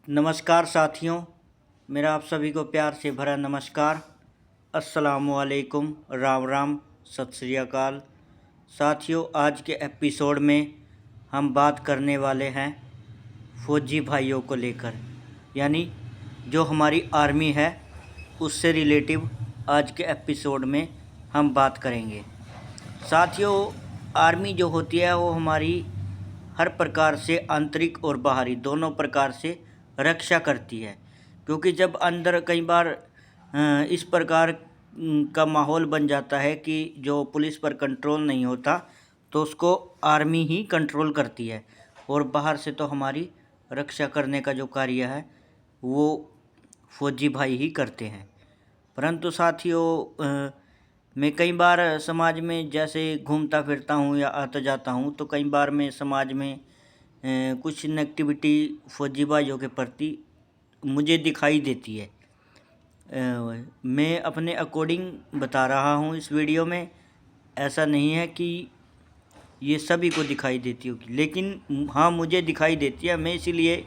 नमस्कार साथियों, मेरा आप सभी को प्यार से भरा नमस्कार। अस्सलामुअलैकुम, राम राम, सत श्री अकाल। साथियों, आज के एपिसोड में हम बात करने वाले हैं फ़ौजी भाइयों को लेकर, यानी जो हमारी आर्मी है उससे रिलेटिव आज के एपिसोड में हम बात करेंगे। साथियों, आर्मी जो होती है वो हमारी हर प्रकार से आंतरिक और बाहरी दोनों प्रकार से रक्षा करती है, क्योंकि जब अंदर कई बार इस प्रकार का माहौल बन जाता है कि जो पुलिस पर कंट्रोल नहीं होता तो उसको आर्मी ही कंट्रोल करती है, और बाहर से तो हमारी रक्षा करने का जो कार्य है वो फौजी भाई ही करते हैं। परंतु साथियों, मैं कई बार समाज में जैसे घूमता फिरता हूँ या आता जाता हूँ तो कई बार मैं समाज में कुछ नेगेटिविटी फौजी भाइयों के प्रति मुझे दिखाई देती है। मैं अपने अकॉर्डिंग बता रहा हूँ इस वीडियो में। ऐसा नहीं है कि ये सभी को दिखाई देती होगी, लेकिन हाँ मुझे दिखाई देती है। मैं इसीलिए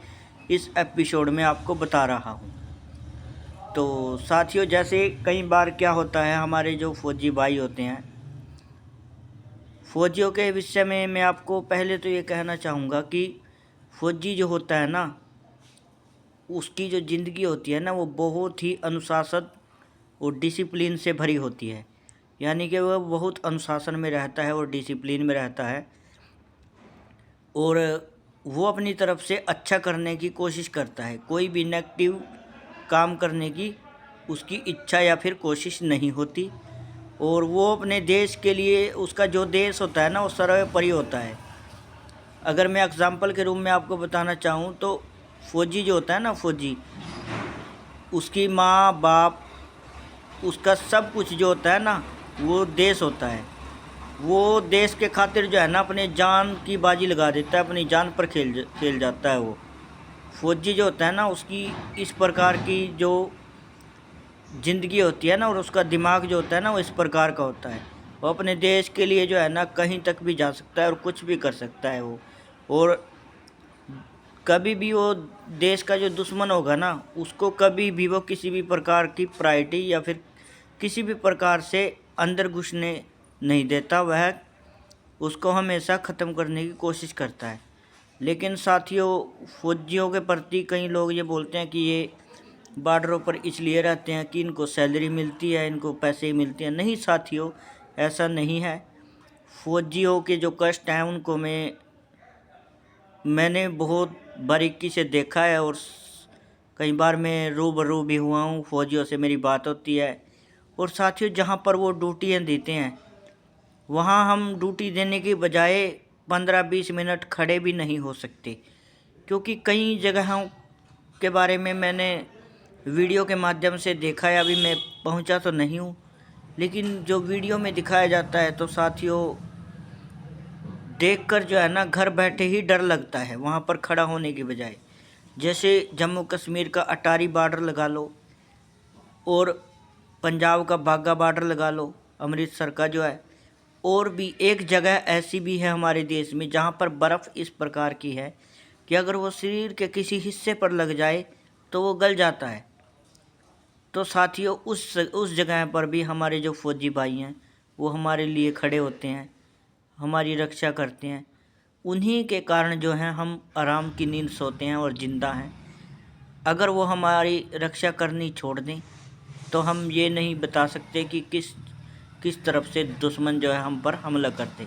इस एपिसोड में आपको बता रहा हूँ। तो साथियों, जैसे कई बार क्या होता है, हमारे जो फौजी भाई होते हैं, फ़ौजियों के विषय में मैं आपको पहले तो ये कहना चाहूँगा कि फ़ौजी जो होता है ना, उसकी जो ज़िंदगी होती है ना वो बहुत ही अनुशासन और डिसिप्लिन से भरी होती है। यानी कि वह बहुत अनुशासन में रहता है और डिसिप्लिन में रहता है, और वो अपनी तरफ से अच्छा करने की कोशिश करता है। कोई भी नेगेटिव काम करने की उसकी इच्छा या फिर कोशिश नहीं होती, और वो अपने देश के लिए, उसका जो देश होता है ना वो सर्वोपरि होता है। अगर मैं एग्जाम्पल के रूप में आपको बताना चाहूँ तो फ़ौजी जो होता है ना, फ़ौजी, उसकी माँ बाप, उसका सब कुछ जो होता है ना वो देश होता है। वो देश के खातिर जो है ना अपने जान की बाजी लगा देता है, अपनी जान पर खेल जाता है। वो फ़ौजी जो होता है ना उसकी इस प्रकार की जो ज़िंदगी होती है ना, और उसका दिमाग जो होता है ना वो इस प्रकार का होता है। वो अपने देश के लिए जो है ना कहीं तक भी जा सकता है और कुछ भी कर सकता है वो। और कभी भी वो देश का जो दुश्मन होगा ना उसको कभी भी वो किसी भी प्रकार की प्रायोरिटी या फिर किसी भी प्रकार से अंदर घुसने नहीं देता। वह उसको हमेशा ख़त्म करने की कोशिश करता है। लेकिन साथियों, फौजियों के प्रति कई लोग ये बोलते हैं कि ये बॉर्डरों पर इसलिए रहते हैं कि इनको सैलरी मिलती है, इनको पैसे मिलते हैं। नहीं साथियों, ऐसा नहीं है। फौजियों के जो कष्ट हैं उनको मैंने बहुत बारीकी से देखा है, और कई बार मैं रूबरू भी हुआ हूँ। फौजियों से मेरी बात होती है, और साथियों जहाँ पर वो ड्यूटियाँ देते हैं वहाँ हम ड्यूटी देने की बजाय 15-20 मिनट खड़े भी नहीं हो सकते, क्योंकि कई जगहों के बारे में मैंने वीडियो के माध्यम से देखा है। अभी मैं पहुंचा तो नहीं हूं, लेकिन जो वीडियो में दिखाया जाता है तो साथियों देखकर जो है ना घर बैठे ही डर लगता है वहां पर खड़ा होने की बजाय। जैसे जम्मू कश्मीर का अटारी बॉर्डर लगा लो, और पंजाब का बाघा बॉर्डर लगा लो, अमृतसर का जो है। और भी एक जगह ऐसी भी है हमारे देश में जहाँ पर बर्फ़ इस प्रकार की है कि अगर वो शरीर के किसी हिस्से पर लग जाए तो वो गल जाता है। तो साथियों उस जगह पर भी हमारे जो फौजी भाई हैं वो हमारे लिए खड़े होते हैं, हमारी रक्षा करते हैं। उन्हीं के कारण जो है हम आराम की नींद सोते हैं और ज़िंदा हैं। अगर वो हमारी रक्षा करनी छोड़ दें तो हम ये नहीं बता सकते कि किस तरफ से दुश्मन जो है हम पर हमला करते।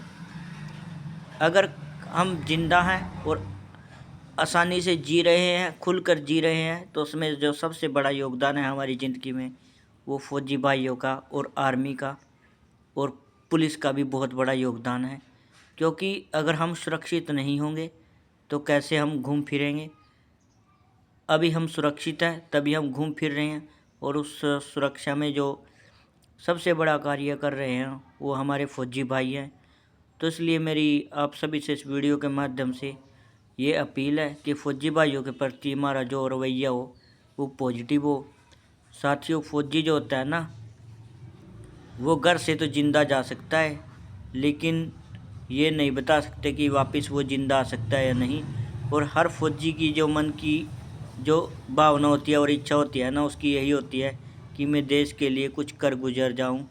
अगर हम जिंदा हैं और आसानी से जी रहे हैं, खुलकर जी रहे हैं, तो उसमें जो सबसे बड़ा योगदान है हमारी ज़िंदगी में वो फौजी भाइयों का और आर्मी का और पुलिस का भी बहुत बड़ा योगदान है। क्योंकि अगर हम सुरक्षित नहीं होंगे तो कैसे हम घूम फिरेंगे। अभी हम सुरक्षित हैं तभी हम घूम फिर रहे हैं, और उस सुरक्षा में जो सबसे बड़ा कार्य कर रहे हैं वो हमारे फौजी भाई हैं। तो इसलिए मेरी आप सभी से इस वीडियो के माध्यम से ये अपील है कि फौजी भाइयों के प्रति हमारा जो रवैया हो वो पॉजिटिव हो। साथियों, फौजी जो होता है ना वो घर से तो ज़िंदा जा सकता है, लेकिन ये नहीं बता सकते कि वापस वो ज़िंदा आ सकता है या नहीं। और हर फौजी की जो मन की जो भावना होती है और इच्छा होती है ना, उसकी यही होती है कि मैं देश के लिए कुछ कर गुजर जाऊं।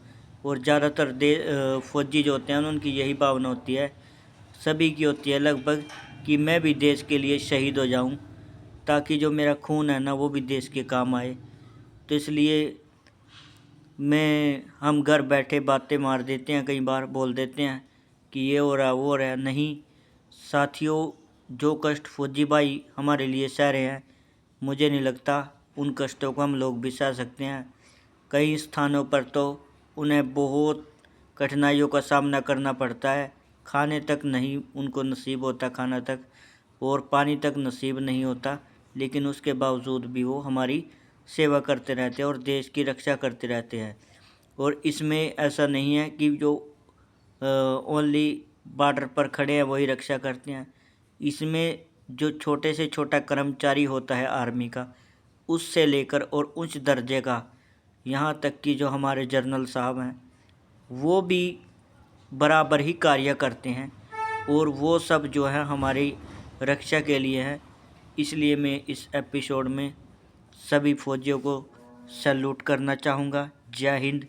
और ज़्यादातर फौजी जो होते हैं उनकी यही भावना होती है, सभी की होती है लगभग, कि मैं भी देश के लिए शहीद हो जाऊं, ताकि जो मेरा खून है ना वो भी देश के काम आए। तो इसलिए हम घर बैठे बातें मार देते हैं, कई बार बोल देते हैं कि ये हो रहा वो हो रहा। नहीं साथियों, जो कष्ट फौजी भाई हमारे लिए सह रहे हैं, मुझे नहीं लगता उन कष्टों को हम लोग भी सह सकते हैं। कई स्थानों पर तो उन्हें बहुत कठिनाइयों का सामना करना पड़ता है, खाने तक नहीं उनको नसीब होता, खाना तक और पानी तक नसीब नहीं होता, लेकिन उसके बावजूद भी वो हमारी सेवा करते रहते हैं और देश की रक्षा करते रहते हैं। और इसमें ऐसा नहीं है कि जो ओनली बॉर्डर पर खड़े हैं वही रक्षा करते हैं। इसमें जो छोटे से छोटा कर्मचारी होता है आर्मी का, उससे लेकर और उच्च दर्जे का, यहाँ तक कि जो हमारे जनरल साहब हैं वो भी बराबर ही कार्य करते हैं, और वो सब जो है हमारी रक्षा के लिए है। इसलिए मैं इस एपिसोड में सभी फौजियों को सैल्यूट करना चाहूँगा, जय हिंद,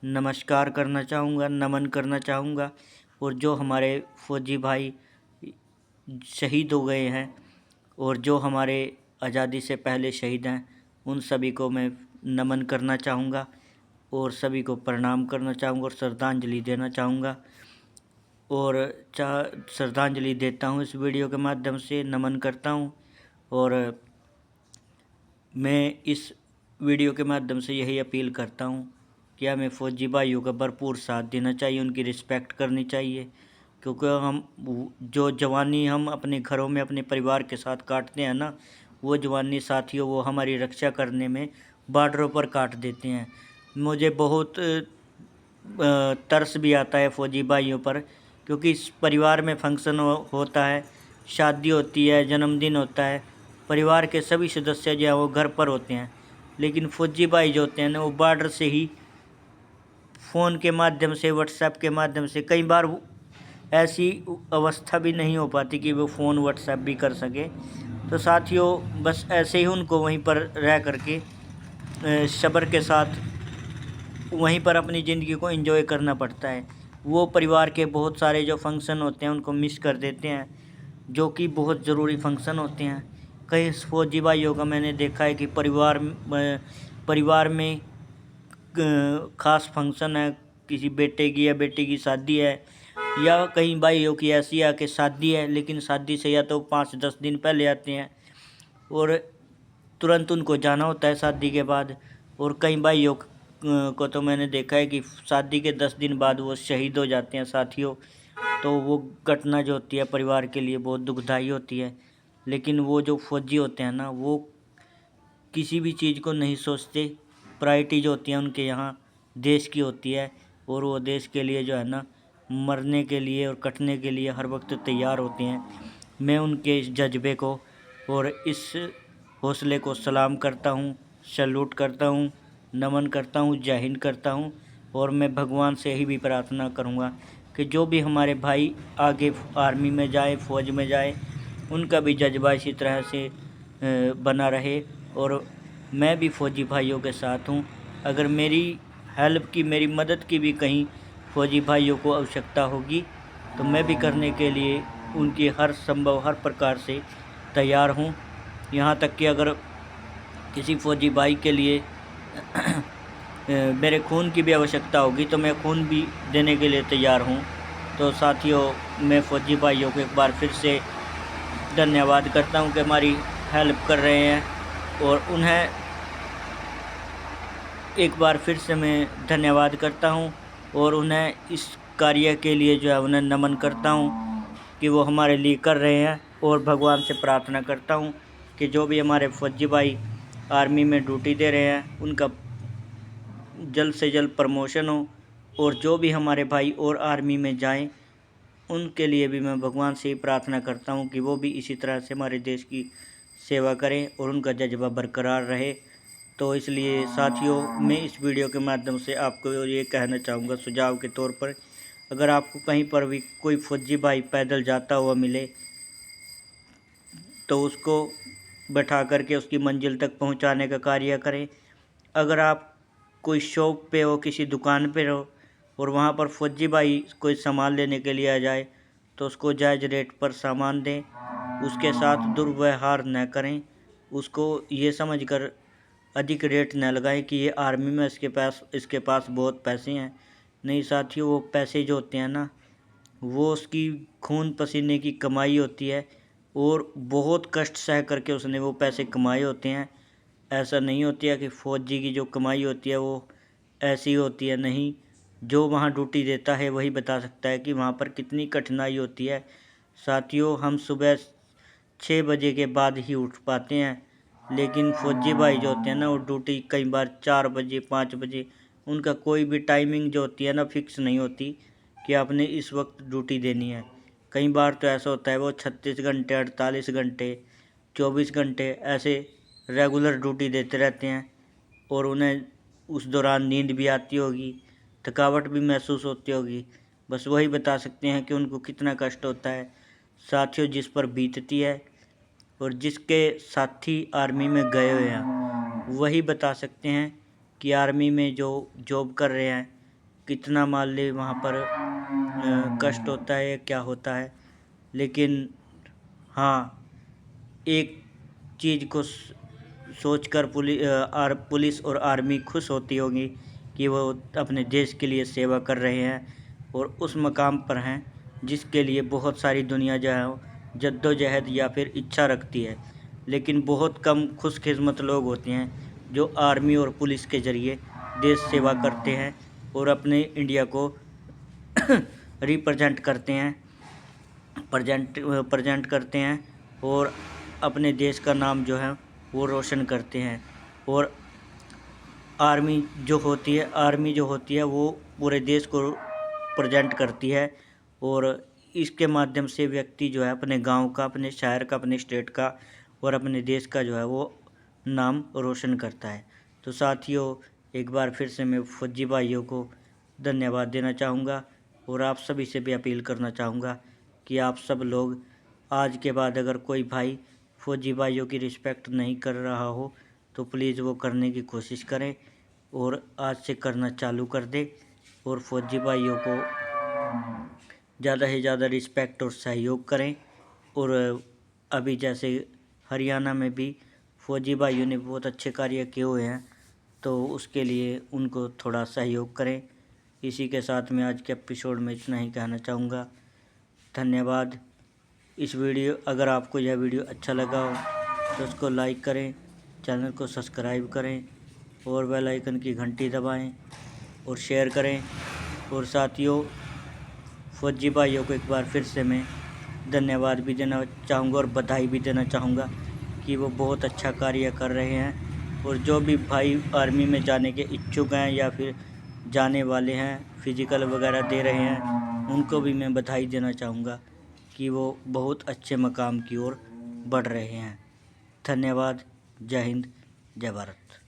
नमस्कार करना चाहूँगा, नमन करना चाहूँगा। और जो हमारे फौजी भाई शहीद हो गए हैं और जो हमारे आज़ादी से पहले शहीद हैं, उन सभी को मैं नमन करना चाहूँगा और सभी को प्रणाम करना चाहूँगा और श्रद्धांजलि देना चाहूँगा। और श्रद्धांजलि देता हूँ इस वीडियो के माध्यम से, नमन करता हूँ। और मैं इस वीडियो के माध्यम से यही अपील करता हूँ कि हमें फौजी भाइयों का भरपूर साथ देना चाहिए, उनकी रिस्पेक्ट करनी चाहिए, क्योंकि हम जो जवानी हम अपने घरों में अपने परिवार के साथ काटते हैं ना, वो जवानी साथियों वो हमारी रक्षा करने में बॉर्डरों पर काट देते हैं। मुझे बहुत तरस भी आता है फौजी भाइयों पर, क्योंकि इस परिवार में फंक्शन होता है, शादी होती है, जन्मदिन होता है, परिवार के सभी सदस्य जो हैं वो घर पर होते हैं, लेकिन फौजी भाई जो होते हैं ना वो बॉर्डर से ही फ़ोन के माध्यम से, व्हाट्सएप के माध्यम से, कई बार ऐसी अवस्था भी नहीं हो पाती कि वो फ़ोन व्हाट्सएप भी कर सके। तो साथियों बस ऐसे ही उनको वहीं पर रह करके सब्र के साथ वहीं पर अपनी ज़िंदगी को एंजॉय करना पड़ता है। वो परिवार के बहुत सारे जो फंक्शन होते हैं उनको मिस कर देते हैं, जो कि बहुत ज़रूरी फंक्शन होते हैं। कई फौजी भाइयों का मैंने देखा है कि परिवार में ख़ास फंक्शन है, किसी बेटे की या बेटी की शादी है, या कई भाइयों की ऐसी है कि शादी है, लेकिन शादी से या तो 5-10 दिन पहले आते हैं और तुरंत उनको जाना होता है शादी के बाद। और कई भाइयों को तो मैंने देखा है कि शादी के 10 दिन बाद वो शहीद हो जाते हैं साथियों। तो वो घटना जो होती है परिवार के लिए बहुत दुखदाई होती है। लेकिन वो जो फौजी होते हैं ना, वो किसी भी चीज़ को नहीं सोचते, प्रायोरिटी जो होती है उनके यहाँ देश की होती है, और वो देश के लिए जो है ना मरने के लिए और कटने के लिए हर वक्त तैयार होते हैं। मैं उनके इस जज्बे को और इस हौसले को सलाम करता हूँ, सैल्यूट करता हूँ, नमन करता हूँ, जय हिंद करता हूँ। और मैं भगवान से ही भी प्रार्थना करूँगा कि जो भी हमारे भाई आगे आर्मी में जाए, फ़ौज में जाए, उनका भी जज्बा इसी तरह से बना रहे। और मैं भी फ़ौजी भाइयों के साथ हूँ। अगर मेरी हेल्प की, मेरी मदद की भी कहीं फ़ौजी भाइयों को आवश्यकता होगी, तो मैं भी करने के लिए उनकी हर संभव हर प्रकार से तैयार हूँ। यहाँ तक कि अगर किसी फ़ौजी भाई के लिए मेरे खून की भी आवश्यकता होगी तो मैं खून भी देने के लिए तैयार हूँ। तो साथियों, मैं फ़ौजी भाइयों को एक बार फिर से धन्यवाद करता हूँ कि हमारी हेल्प कर रहे हैं, और उन्हें एक बार फिर से मैं धन्यवाद करता हूँ और उन्हें इस कार्य के लिए जो है उन्हें नमन करता हूँ कि वो हमारे लिए कर रहे हैं। और भगवान से प्रार्थना करता हूँ कि जो भी हमारे फौजी भाई आर्मी में ड्यूटी दे रहे हैं उनका जल्द से जल्द प्रमोशन हो, और जो भी हमारे भाई और आर्मी में जाएं उनके लिए भी मैं भगवान से ही प्रार्थना करता हूँ कि वो भी इसी तरह से हमारे देश की सेवा करें और उनका जज्बा बरकरार रहे। तो इसलिए साथियों, मैं इस वीडियो के माध्यम से आपको ये कहना चाहूँगा सुझाव के तौर पर, अगर आपको कहीं पर भी कोई फौजी भाई पैदल जाता हुआ मिले तो उसको बैठा करके उसकी मंजिल तक पहुंचाने का कार्य करें। अगर आप कोई शॉप पे हो, किसी दुकान पे हो और वहाँ पर फौजी भाई कोई सामान लेने के लिए आ जाए तो उसको जायज़ रेट पर सामान दें, उसके साथ दुर्व्यवहार न करें, उसको ये समझकर अधिक रेट न लगाएं कि ये आर्मी में इसके पास बहुत पैसे हैं। नहीं साथियों, वो पैसे जो होते हैं ना, वो उसकी खून पसीने की कमाई होती है और बहुत कष्ट सह करके उसने वो पैसे कमाए होते हैं। ऐसा नहीं होती है कि फ़ौजी की जो कमाई होती है वो ऐसी होती है, नहीं। जो वहाँ ड्यूटी देता है वही बता सकता है कि वहाँ पर कितनी कठिनाई होती है। साथियों, हम सुबह 6 बजे के बाद ही उठ पाते हैं, लेकिन फ़ौजी भाई जो होते हैं ना, वो ड्यूटी कई बार 4 बजे 5 बजे, उनका कोई भी टाइमिंग जो होती है ना फिक्स नहीं होती कि आपने इस वक्त ड्यूटी देनी है। कई बार तो ऐसा होता है वो 36 घंटे 48 घंटे 24 घंटे ऐसे रेगुलर ड्यूटी देते रहते हैं और उन्हें उस दौरान नींद भी आती होगी, थकावट भी महसूस होती होगी। बस वही बता सकते हैं कि उनको कितना कष्ट होता है। साथियों, जिस पर बीतती है और जिसके साथी आर्मी में गए हुए हैं वही बता सकते हैं कि आर्मी में जो जॉब कर रहे हैं कितना मान ली वहाँ पर कष्ट होता है, क्या होता है। लेकिन हाँ, एक चीज़ को सोचकर पुलिस और आर्मी खुश होती होगी कि वो अपने देश के लिए सेवा कर रहे हैं और उस मकाम पर हैं जिसके लिए बहुत सारी दुनिया जो है जद्दोजहद या फिर इच्छा रखती है। लेकिन बहुत कम खुशकिस्मत लोग होते हैं जो आर्मी और पुलिस के ज़रिए देश सेवा करते हैं और अपने इंडिया को रिप्रेजेंट करते हैं प्रेजेंट करते हैं और अपने देश का नाम जो है वो रोशन करते हैं। और आर्मी जो होती है वो पूरे देश को प्रेजेंट करती है और इसके माध्यम से व्यक्ति जो है अपने गांव का, अपने शहर का, अपने स्टेट का और अपने देश का जो है वो नाम रोशन करता है। तो साथियों, एक बार फिर से मैं फौजी भाइयों को धन्यवाद देना चाहूँगा और आप सभी से भी अपील करना चाहूँगा कि आप सब लोग आज के बाद अगर कोई भाई फौजी भाइयों की रिस्पेक्ट नहीं कर रहा हो तो प्लीज़ वो करने की कोशिश करें और आज से करना चालू कर दे और फौजी भाइयों को ज़्यादा से ज़्यादा रिस्पेक्ट और सहयोग करें। और अभी जैसे हरियाणा में भी फौजी भाइयों ने बहुत अच्छे कार्य किए हुए हैं तो उसके लिए उनको थोड़ा सहयोग करें। इसी के साथ मैं आज के एपिसोड में इतना ही कहना चाहूँगा। धन्यवाद। अगर आपको यह वीडियो अच्छा लगा हो तो उसको लाइक करें, चैनल को सब्सक्राइब करें और बेल आइकन की घंटी दबाएं और शेयर करें। और साथियों, फौजी भाइयों को एक बार फिर से मैं धन्यवाद भी देना चाहूँगा और बधाई भी देना चाहूँगा कि वो बहुत अच्छा कार्य कर रहे हैं। और जो भी भाई आर्मी में जाने के इच्छुक हैं या फिर जाने वाले हैं, फिजिकल वगैरह दे रहे हैं, उनको भी मैं बधाई देना चाहूँगा कि वो बहुत अच्छे मकाम की ओर बढ़ रहे हैं। धन्यवाद। जय हिंद, जय भारत।